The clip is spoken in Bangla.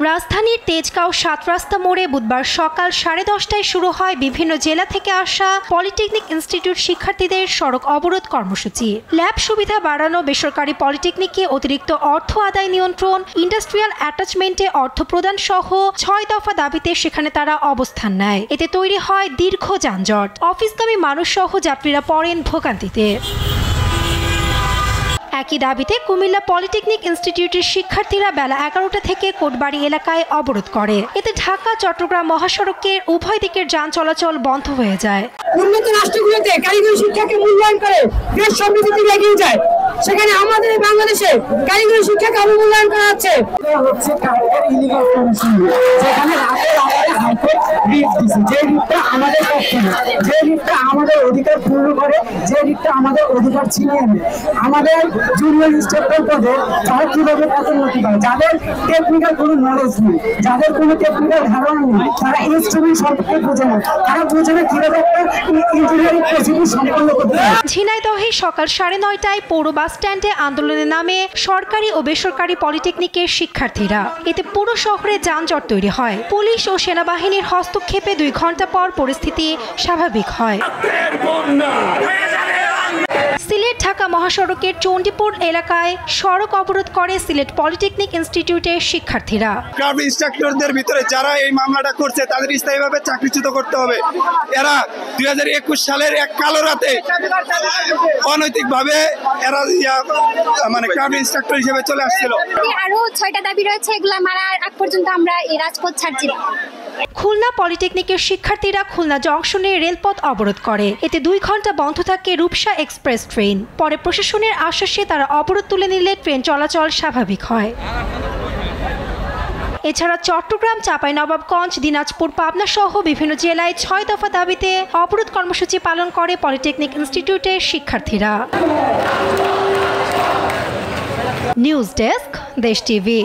রাজধানীর তেজগাঁও ৭ রাস্তা মোড়ে বুধবার সকাল 10:30টায় শুরু হয় বিভিন্ন জেলা থেকে আসা পলিটেকনিক ইনস্টিটিউট শিক্ষার্থীদের সড়ক অবরোধ কর্মসূচি। ল্যাব সুবিধা বাড়ানো, বেসরকারি পলিটেকনিকে অতিরিক্ত অর্থ আদায় নিয়ন্ত্রণ, ইন্ডাস্ট্রিয়াল অ্যাটাচমেন্টে অর্থ প্রদান সহ ৬ দফা দাবিতে সেখানে তারা অবস্থান নেয়। এতে তৈরি হয় দীর্ঘ যানজট। অফিসগামী মানুষ সহ যাত্রীরা পড়েন ভোগান্তিতে। একই দাবিতে কুমিল্লা পলিটেকনিক ইনস্টিটিউটের শিক্ষার্থীরা বেলা 11টা থেকে কোটবাড়ি এলাকায় অবরোধ করে। এতে ঢাকা চট্টগ্রাম মহাসড়কের উভয় দিকের যান চলাচল বন্ধ হয়ে যায়। উন্নত রাষ্ট্রগুলোতে কারিগরি শিক্ষাকে মূল্যায়ন করে দেশ সমৃদ্ধির দিকে এগিয়ে যায়, সেখানে আমাদের বাংলাদেশে কারিগরি শিক্ষাকে অবমূল্যায়ন করা হচ্ছে। আমাদের পক্ষে না, যে রিটটা আমাদের অধিকার পূর্ণ করে, যে রিটটা আমাদের অধিকার ছিনিয়ে নেয়। আমাদের জুনিয়র ইন্সট্রাক্টর পদে তারা কিভাবে পদোন্নতি পায়, যাদের টেকনিক্যাল কোনো নলেজ নেই, যাদের কোনো টেকনিক্যাল ধারণা নেই, তারা ইনস্ট্রুমেন্ট সম্পর্কে বোঝে না, তারা বোঝে না কিভাবে একটা ইঞ্জিনিয়ারিং প্রসিডিউর সম্পন্ন করতে হয়। ঝিনাইদহে সকাল 9:30টায় পৌর বাস স্ট্যান্ডে আন্দোলনের নামে সরকারি ও বেসরকারি পলিটেকনিকের শিক্ষার্থীরা। এতে পুরো শহরে যানজট তৈরি হয়। পুলিশ ও সেনাবাহিনীর হস্তক্ষেপে 2 ঘন্টা পর পরিস্থিতি স্বাভাবিক হয়। সিলেট ঢাকা মহাসড়কের চণ্ডীপুর এলাকায় সড়ক অবরোধ করে সিলেট পলিটেকনিক ইনস্টিটিউটের শিক্ষার্থীরা। ক্রাফট ইনস্ট্রাক্টরদের ভিতরে যারা এই মামলাটা করছে তাদের স্থায়ীভাবে চাকরিচ্যুত করতে হবে। এরা 2021 সালের এক কালো রাতে অনৈতিকভাবে এরা মানে ক্রাফট ইনস্ট্রাক্টর হিসেবে চলে আসছিল। আরো 6টা দাবি রয়েছে, এগুলো মারার আগ পর্যন্ত আমরা এই রাজপথ ছাড়ছি না। খুলনা পলিটেকনিকের শিক্ষার্থীরা খুলনা জংশনে রেলপথ অবরোধ করে। এতে 2 ঘন্টা বন্ধ থাকে রূপসা এক্সপ্রেস ট্রেন। পরে প্রশাসনের আশ্বাসে তারা অবরোধ তুলে নিলে ট্রেন চলাচল স্বাভাবিক হয়। এছাড়া চট্টগ্রাম, চাঁপাইনবাবগঞ্জ, দিনাজপুর, পাবনা সহ বিভিন্ন জেলায় 6 দফা দাবিতে অবরোধ কর্মসূচি পালন করে পলিটেকনিক ইনস্টিটিউটের শিক্ষার্থীরা। নিউজ ডেস্ক, দেশ টিভি।